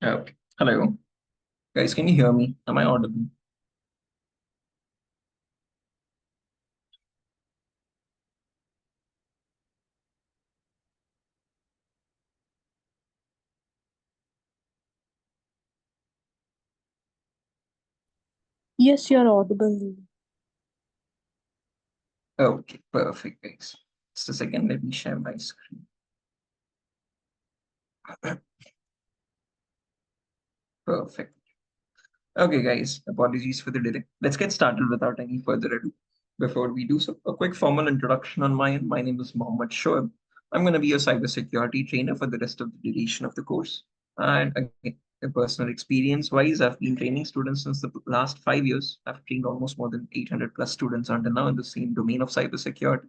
Okay. Hello. Guys, can you hear me? Am I audible? Yes, you're audible. Okay, perfect, guys. Just a second, let me share my screen. Perfect. Okay, guys, apologies for the delay. Let's get started without any further ado. Before we do so, a quick formal introduction on my end. My name is Mohammed Shoaib. I'm going to be your cybersecurity trainer for the rest of the duration of the course. And again, a personal experience wise, I've been training students since the last 5 years. I've trained almost more than 800 plus students until now in the same domain of cybersecurity.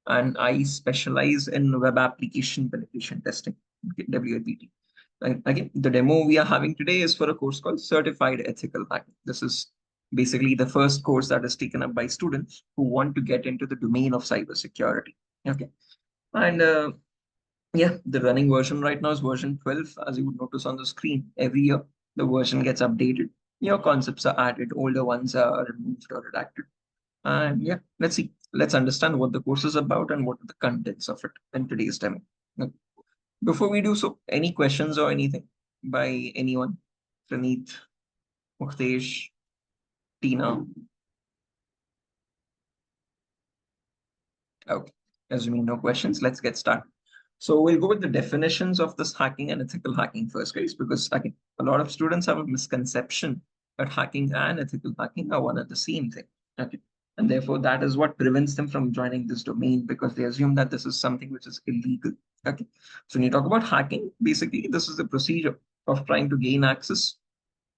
And I specialize in web application penetration testing, okay, WAPT. And again, the demo we are having today is for a course called Certified Ethical Hacking. This is basically the first course that is taken up by students who want to get into the domain of cybersecurity. Okay. And yeah, the running version right now is version 12. As you would notice on the screen, every year the version gets updated. Your concepts are added, older ones are removed or redacted. And yeah, let's see. Let's understand what the course is about and what are the contents of it in today's demo. Okay. Before we do so, any questions or anything by anyone? Praneeth, Muktesh, Tina. Okay. Assuming no questions, let's get started. So we'll go with the definitions of this hacking and ethical hacking first, guys, because again, a lot of students have a misconception that hacking and ethical hacking are one and the same thing. Okay. And therefore, that is what prevents them from joining this domain because they assume that this is something which is illegal. Okay. So when you talk about hacking, basically, this is the procedure of trying to gain access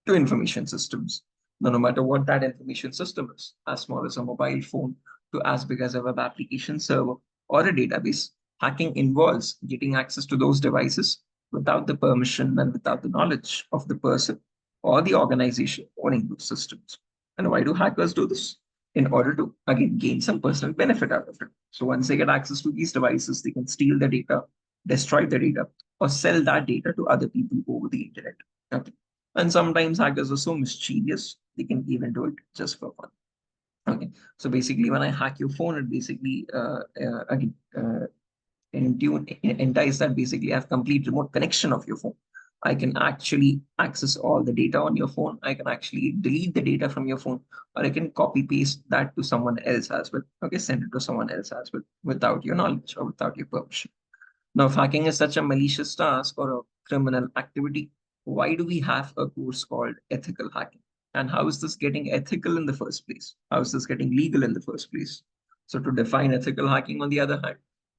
to information systems. Now, no matter what that information system is, as small as a mobile phone to as big as a web application server or a database, hacking involves getting access to those devices without the permission and without the knowledge of the person or the organization owning those systems. And why do hackers do this? In order to, again, gain some personal benefit out of it. So once they get access to these devices, they can steal the data, destroy the data, or sell that data to other people over the internet. Okay. And sometimes hackers are so mischievous, they can even do it just for fun. Okay. So basically, when I hack your phone, it basically again entice that basically I have complete remote connection of your phone. I can actually access all the data on your phone. I can actually delete the data from your phone, or I can copy paste that to someone else as well. Okay, send it to someone else as well without your knowledge or without your permission. Now, if hacking is such a malicious task or a criminal activity, why do we have a course called ethical hacking? And how is this getting ethical in the first place? How is this getting legal in the first place? So, to define ethical hacking, on the other hand,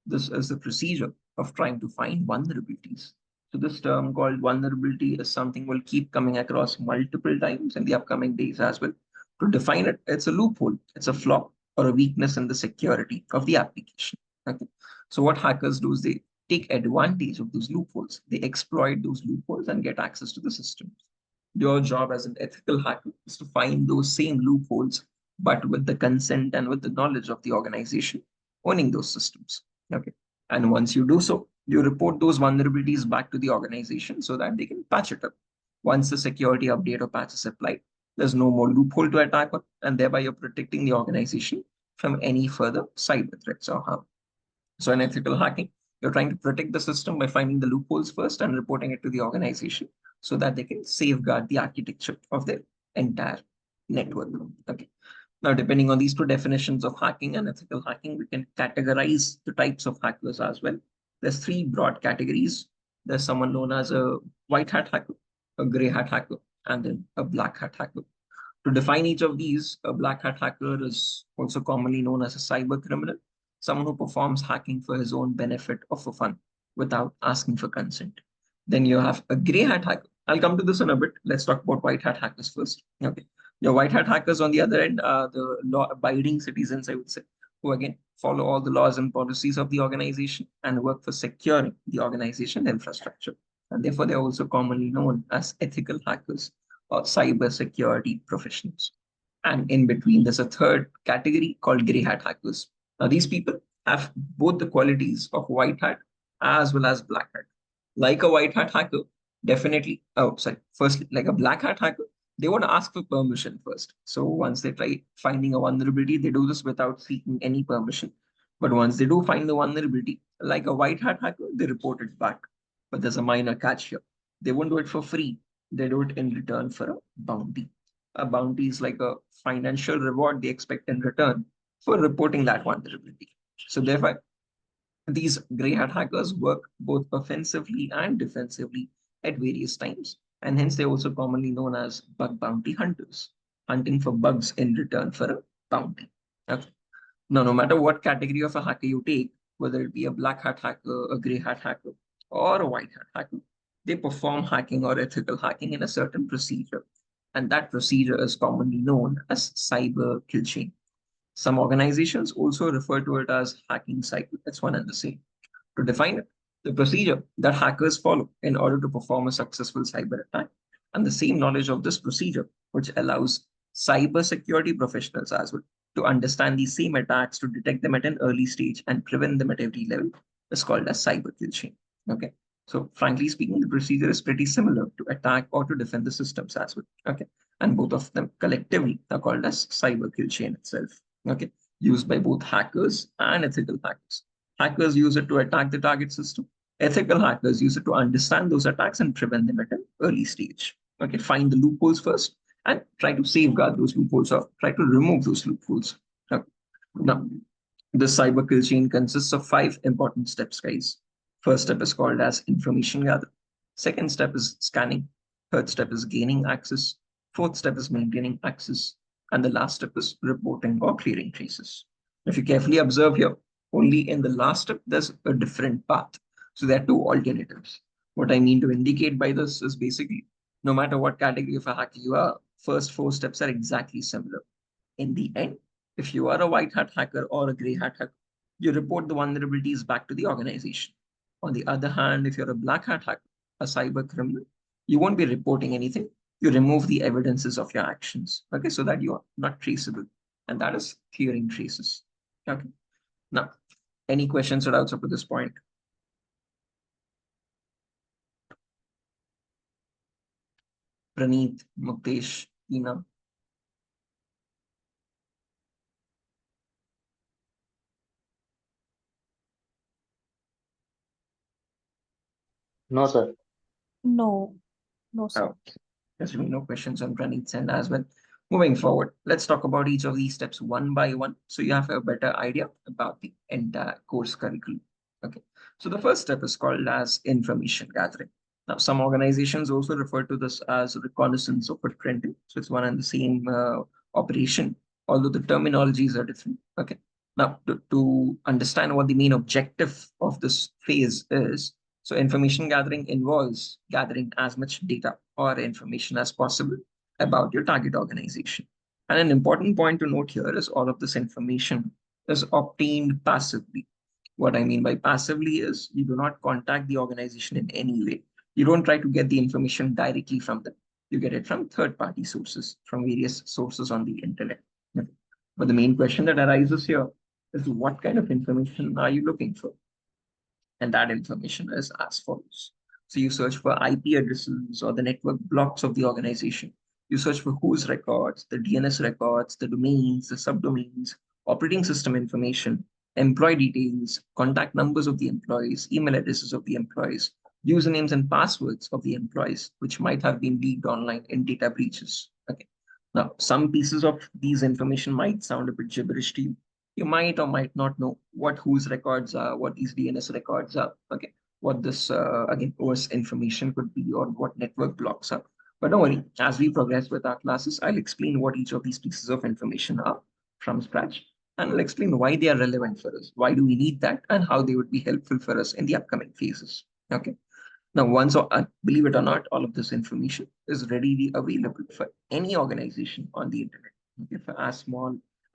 this is the procedure of trying to find vulnerabilities. So, this term called vulnerability is something we'll keep coming across multiple times in the upcoming days as well. To define it, it's a loophole, it's a flaw or a weakness in the security of the application. Okay. So, what hackers do is they take advantage of those loopholes. They exploit those loopholes and get access to the systems. Your job as an ethical hacker is to find those same loopholes, but with the consent and with the knowledge of the organization owning those systems. Okay. And once you do so, you report those vulnerabilities back to the organization so that they can patch it up. Once the security update or patch is applied, there's no more loophole to attack on, and thereby you're protecting the organization from any further cyber threats or harm. So in ethical hacking, you're trying to protect the system by finding the loopholes first and reporting it to the organization so that they can safeguard the architecture of their entire network. Okay. Now, depending on these two definitions of hacking and ethical hacking, we can categorize the types of hackers as well. There's three broad categories. There's someone known as a white hat hacker, a gray hat hacker, and then a black hat hacker. To define each of these, a black hat hacker is also commonly known as a cyber criminal, someone who performs hacking for his own benefit or for fun without asking for consent. Then you have a gray hat hacker. I'll come to this in a bit. Let's talk about white hat hackers first. Okay. Your white hat hackers, on the other end, are the law abiding citizens, I would say, who again follow all the laws and policies of the organization and work for securing the organization infrastructure. And therefore, they're also commonly known as ethical hackers or cyber security professionals. And in between, there's a third category called gray hat hackers. Now, these people have both the qualities of white hat as well as black hat. Like a white hat hacker, Definitely. Oh, sorry. Firstly, like a black hat hacker, they want to ask for permission first. So once they try finding a vulnerability, they do this without seeking any permission. But once they do find the vulnerability, like a white hat hacker, they report it back. But there's a minor catch here. They won't do it for free. They do it in return for a bounty. A bounty is like a financial reward they expect in return for reporting that vulnerability. So therefore, these gray hat hackers work both offensively and defensively at various times, and hence they're also commonly known as bug bounty hunters, hunting for bugs in return for a bounty. Okay. Now, no matter what category of a hacker you take, whether it be a black hat hacker, a gray hat hacker, or a white hat hacker, they perform hacking or ethical hacking in a certain procedure. And that procedure is commonly known as cyber kill chain. Some organizations also refer to it as hacking cycle. It's one and the same. To define it, the procedure that hackers follow in order to perform a successful cyber attack, and the same knowledge of this procedure, which allows cybersecurity professionals as well to understand these same attacks, to detect them at an early stage and prevent them at every level, is called as cyber kill chain. Okay. So frankly speaking, the procedure is pretty similar to attack or to defend the systems as well. Okay. And both of them collectively are called as cyber kill chain itself. Okay. Used by both hackers and ethical hackers. Hackers use it to attack the target system. Ethical hackers use it to understand those attacks and prevent them at an early stage. Okay, find the loopholes first and try to safeguard those loopholes or try to remove those loopholes. Okay. Now, this cyber kill chain consists of 5 important steps, guys. First step is called as information gather. Second step is scanning. Third step is gaining access. Fourth step is maintaining access. And the last step is reporting or clearing traces. If you carefully observe here, only in the last step, there's a different path. So there are 2 alternatives. What I mean to indicate by this is basically, no matter what category of a hacker you are, first 4 steps are exactly similar. In the end, if you are a white hat hacker or a gray hat hacker, you report the vulnerabilities back to the organization. On the other hand, if you're a black hat hacker, a cyber criminal, you won't be reporting anything. You remove the evidences of your actions, okay, so that you are not traceable. And that is clearing traces. Okay. Now, any questions or doubts up to this point? Praneeth, Muktesh, Ina. No, sir. No, no, sir. Okay. There's really no questions on Praneeth's end as well. Moving forward, let's talk about each of these steps one by one so you have a better idea about the entire course curriculum. Okay. So the first step is called as information gathering. Now, some organizations also refer to this as reconnaissance or footprinting. So it's one and the same operation, although the terminologies are different. Okay. Now, to understand what the main objective of this phase is, so information gathering involves gathering as much data or information as possible about your target organization. And an important point to note here is all of this information is obtained passively. What I mean by passively is you do not contact the organization in any way. You don't try to get the information directly from them. You get it from third-party sources, from various sources on the internet. But the main question that arises here is what kind of information are you looking for? And that information is as follows. So you search for IP addresses or the network blocks of the organization. You search for whose records, the DNS records, the domains, the subdomains, operating system information, employee details, contact numbers of the employees, email addresses of the employees, usernames and passwords of the employees, which might have been leaked online in data breaches. Okay. Now, some pieces of these information might sound a bit gibberish to you. You might or might not know what whose records are, what these DNS records are, okay, what this, again, OS information could be, or what network blocks are. But don't worry, as we progress with our classes, I'll explain what each of these pieces of information are from scratch, and I'll explain why they are relevant for us, why do we need that, and how they would be helpful for us in the upcoming phases, okay? Now, once, believe it or not, all of this information is readily available for any organization on the internet. Okay, for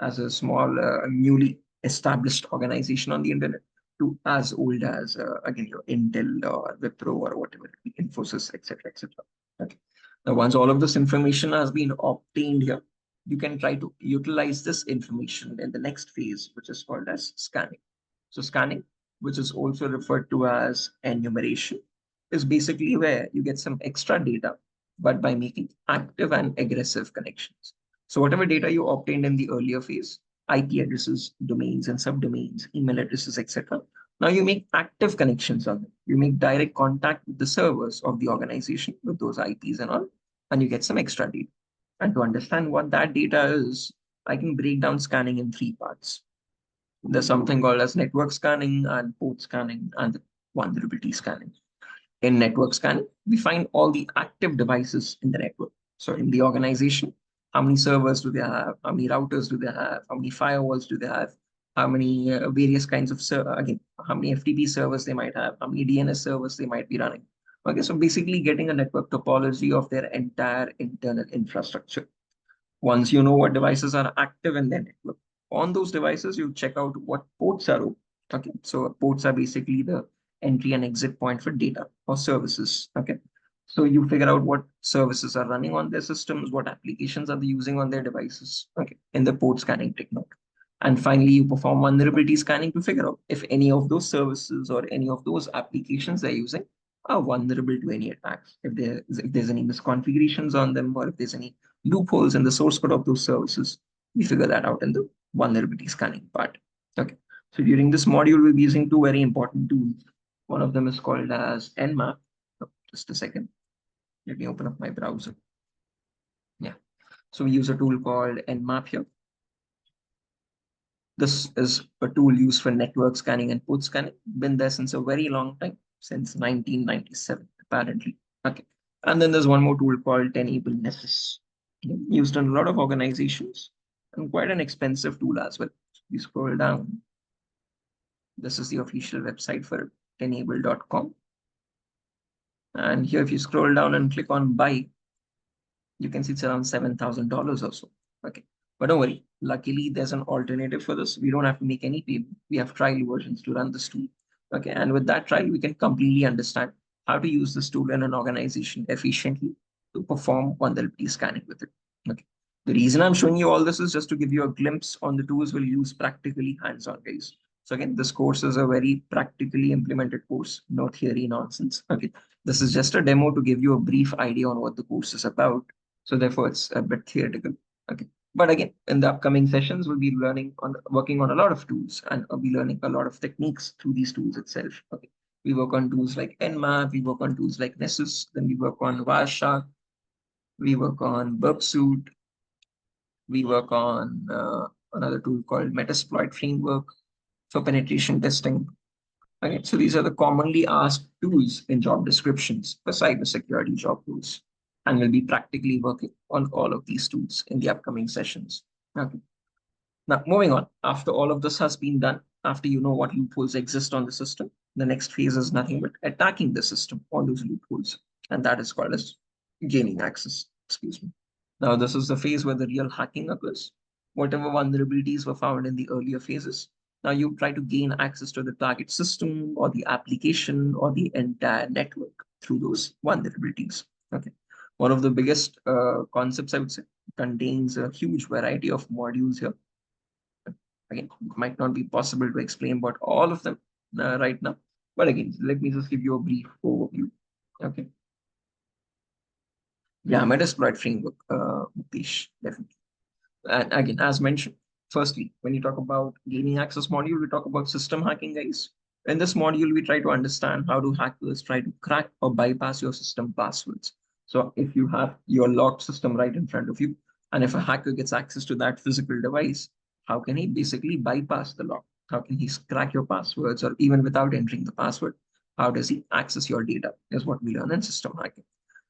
as a small, newly established organization on the internet to as old as, again, your Intel or Wipro or whatever it be, Infosys, etc., etc. Okay. Now, once all of this information has been obtained here, you can try to utilize this information in the next phase, which is called as scanning. So scanning, which is also referred to as enumeration, is basically where you get some extra data, but by making active and aggressive connections. So whatever data you obtained in the earlier phase, IP addresses, domains and subdomains, email addresses, etc. Now you make active connections on them. You make direct contact with the servers of the organization with those IPs and all, and you get some extra data. And to understand what that data is, I can break down scanning in three parts. There's something called as network scanning and port scanning and vulnerability scanning. In network scanning, we find all the active devices in the network. So in the organization, how many servers do they have? How many routers do they have? How many firewalls do they have? How many various kinds of again, how many FTP servers they might have? How many DNS servers they might be running? Okay, so basically getting a network topology of their entire internal infrastructure. Once you know what devices are active in their network, on those devices, you check out what ports are open. Okay, so ports are basically the entry and exit point for data or services. Okay, so you figure out what services are running on their systems, what applications are they using on their devices. Okay, in the port scanning technique. And finally, you perform vulnerability scanning to figure out if any of those services or any of those applications they're using are vulnerable to any attacks. If there's any misconfigurations on them, or if there's any loopholes in the source code of those services, we figure that out in the vulnerability scanning part. Okay. So during this module, we'll be using two very important tools. One of them is called as Nmap. Oh, just a second. Let me open up my browser. Yeah. So we use a tool called Nmap here. This is a tool used for network scanning and port scanning. Been there since a very long time, since 1997, apparently. Okay. And then there's one more tool called Tenable Nessus, used in a lot of organizations and quite an expensive tool as well. So we scroll down. This is the official website for it, tenable.com. And here, if you scroll down and click on buy, you can see it's around $7,000 or so. Okay. But don't worry, luckily there's an alternative for this. We don't have to make any payment. We have trial versions to run this tool. Okay, and with that trial, we can completely understand how to use this tool in an organization efficiently to perform vulnerability scanning with it. Okay. The reason I'm showing you all this is just to give you a glimpse on the tools we'll use practically hands-on, guys. So again, this course is a very practically implemented course, no theory nonsense. Okay, this is just a demo to give you a brief idea on what the course is about. So therefore, it's a bit theoretical. Okay. But again, in the upcoming sessions, we'll be working on a lot of tools, and we'll be learning a lot of techniques through these tools itself. Okay. We work on tools like Nmap, we work on tools like Nessus, then we work on Wireshark, we work on Burpsuit, we work on another tool called Metasploit Framework for penetration testing. Okay, so these are the commonly asked tools in job descriptions for cybersecurity job roles. And we'll be practically working on all of these tools in the upcoming sessions. Okay. Now, moving on, after all of this has been done, after you know what loopholes exist on the system, the next phase is nothing but attacking the system on those loopholes. And that is called as gaining access. Excuse me. Now, this is the phase where the real hacking occurs. Whatever vulnerabilities were found in the earlier phases, now you try to gain access to the target system or the application or the entire network through those vulnerabilities. Okay. One of the biggest concepts, I would say, contains a huge variety of modules here. Again, it might not be possible to explain about all of them right now. But again, let me just give you a brief overview. Okay. Yeah, Metasploit framework, Mukesh, definitely. And again, as mentioned, firstly, when you talk about gaining access module, we talk about system hacking, guys. In this module, we try to understand how do hackers try to crack or bypass your system passwords. So if you have your locked system right in front of you, and if a hacker gets access to that physical device, how can he basically bypass the lock? How can he crack your passwords, or even without entering the password, how does he access your data is what we learn in system hacking.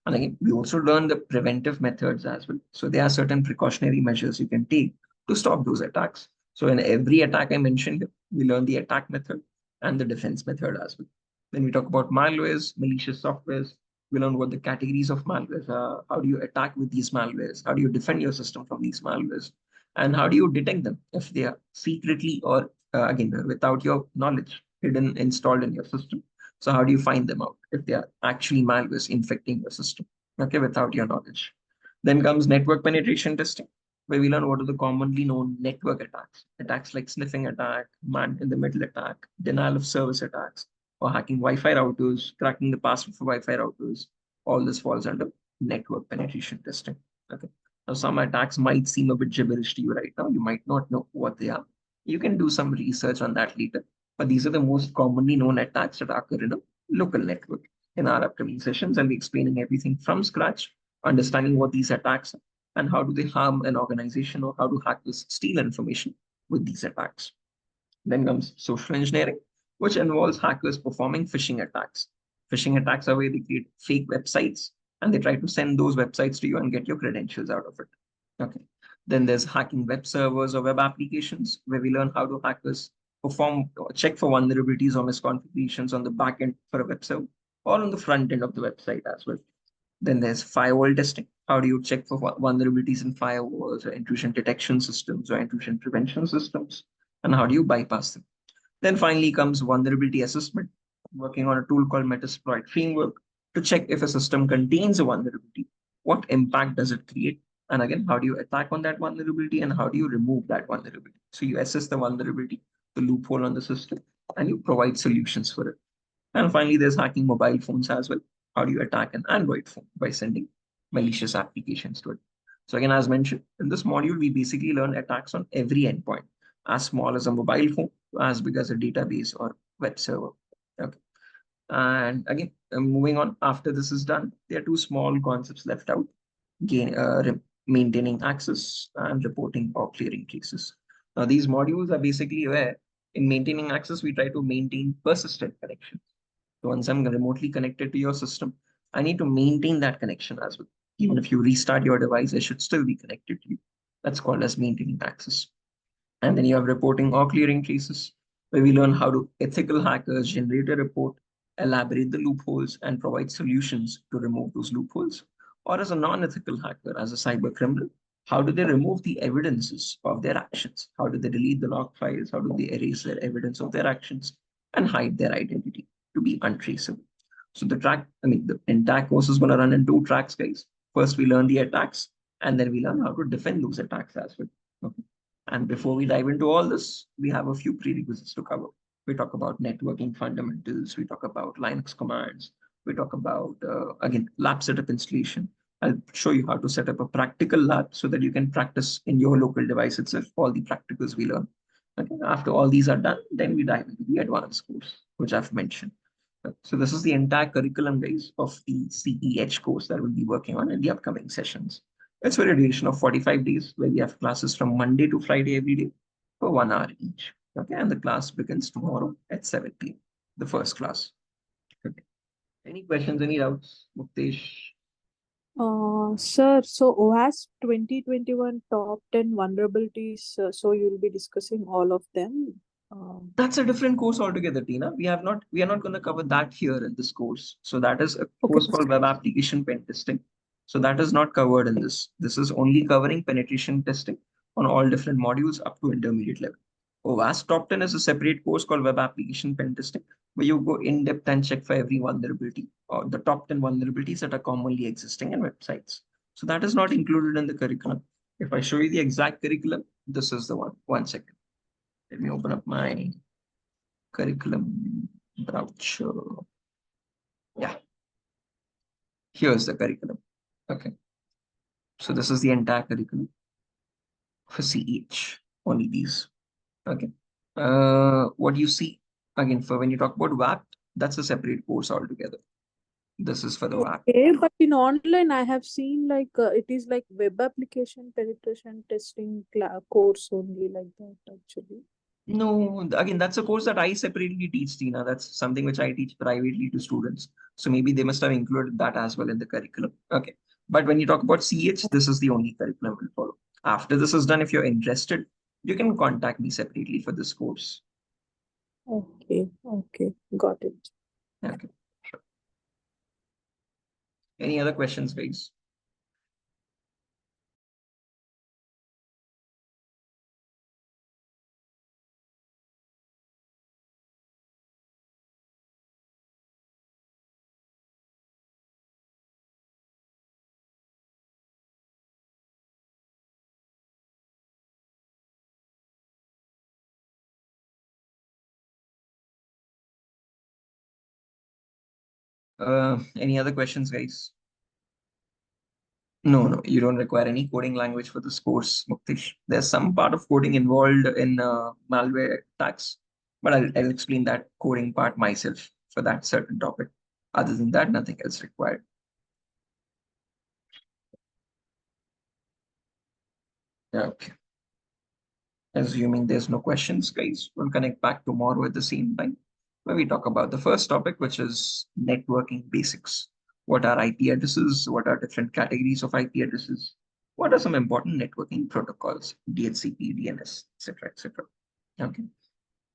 And again, we also learn the preventive methods as well. So there are certain precautionary measures you can take to stop those attacks. So in every attack I mentioned, we learn the attack method and the defense method as well. When we talk about malwares, malicious softwares, we learn what the categories of malwares are. How do you attack with these malwares? How do you defend your system from these malwares? And how do you detect them if they are secretly or again, without your knowledge, hidden, installed in your system? So how do you find them out if they are actually malwares infecting your system, okay, without your knowledge? Then comes network penetration testing, where we learn what are the commonly known network attacks. Attacks like sniffing attack, man in the middle attack, denial of service attacks. or hacking Wi-Fi routers, cracking the password for Wi-Fi routers. All this falls under network penetration testing. Okay. Now, some attacks might seem a bit gibberish to you right now. You might not know what they are. You can do some research on that later. But these are the most commonly known attacks that occur in a local network. In our upcoming sessions, I'll be explaining everything from scratch, understanding what these attacks are, and how do they harm an organization, or how do hackers steal information with these attacks. Then comes social engineering, which involves hackers performing phishing attacks. Phishing attacks are where they create fake websites and they try to send those websites to you and get your credentials out of it. Okay. Then there's hacking web servers or web applications, where we learn how do hackers perform or check for vulnerabilities or misconfigurations on the back end for a web server or on the front end of the website as well. Then there's firewall testing. How do you check for vulnerabilities in firewalls or intrusion detection systems or intrusion prevention systems? And how do you bypass them? Then finally comes vulnerability assessment, working on a tool called Metasploit framework to check if a system contains a vulnerability, what impact does it create? And again, how do you attack on that vulnerability and how do you remove that vulnerability? So you assess the vulnerability, the loophole on the system, and you provide solutions for it. And finally, there's hacking mobile phones as well. How do you attack an Android phone? By sending malicious applications to it. So again, as mentioned, in this module, we basically learn attacks on every endpoint, as small as a mobile phone to as big as a database or web server. Okay. And again, moving on, after this is done, there are two small concepts left out: maintaining access and reporting or clearing traces. Now, these modules are basically where in maintaining access, we try to maintain persistent connections. So once I'm remotely connected to your system, I need to maintain that connection as well. Even if you restart your device, I should still be connected to you. That's called as maintaining access. And then you have reporting or clearing traces, where we learn how to ethical hackers generate a report, elaborate the loopholes, and provide solutions to remove those loopholes. Or as a non-ethical hacker, as a cyber criminal, how do they remove the evidences of their actions? How do they delete the log files? How do they erase their evidence of their actions and hide their identity to be untraceable? So the entire course is going to run in two tracks, guys. First, we learn the attacks, and then we learn how to defend those attacks as well. Okay. And before we dive into all this, we have a few prerequisites to cover. We talk about networking fundamentals. We talk about Linux commands. We talk about, again, lab setup installation. I'll show you how to set up a practical lab so that you can practice in your local device itself all the practicals we learn. Okay. After all these are done, then we dive into the advanced course, which I've mentioned. So this is the entire curriculum base of the CEH course that we'll be working on in the upcoming sessions. It's for a duration of 45 days, where we have classes from Monday to Friday every day for 1 hour each. Okay, and the class begins tomorrow at 7 p.m. The first class. Okay. Any questions, any doubts, Muktesh? Sir, so OAS 2021 top 10 vulnerabilities. So you'll be discussing all of them. That's a different course altogether, Tina. We are not going to cover that here in this course. So that is a Okay. course called Web Application Pen Testing. So that is not covered in this. This is only covering penetration testing on all different modules up to intermediate level. OWASP Top 10 is a separate course called Web Application Pen Testing, where you go in depth and check for every vulnerability or the top 10 vulnerabilities that are commonly existing in websites. So that is not included in the curriculum. If I show you the exact curriculum, this is the one. One second. Let me open up my curriculum browser. Yeah, here's the curriculum. Okay, so this is the entire curriculum for CEH, only these. Okay, what you see again for when you talk about WAP, that's a separate course altogether. This is for the WAP. Okay, but in online, I have seen like it is like web application penetration testing course only like that actually. No, again, that's a course that I separately teach, Tina. That's something which I teach privately to students. So maybe they must have included that as well in the curriculum. Okay. But when you talk about CH, this is the only curriculum we'll follow. After this is done, if you're interested, you can contact me separately for this course. Okay, okay, got it. Okay. Sure. Any other questions, guys? Any other questions, guys? No, you don't require any coding language for this course, Muktish. There's some part of coding involved in malware attacks, but I'll explain that coding part myself for that certain topic. Other than that, nothing else required. Okay. Assuming there's no questions, guys, we'll connect back tomorrow at the same time where we talk about the first topic, which is networking basics. What are IP addresses? What are different categories of IP addresses? What are some important networking protocols? DHCP, DNS, etc., etc. Okay.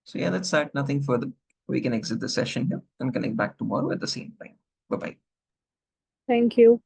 So yeah, that's that. Nothing further. We can exit the session here and connect back tomorrow at the same time. Bye bye. Thank you.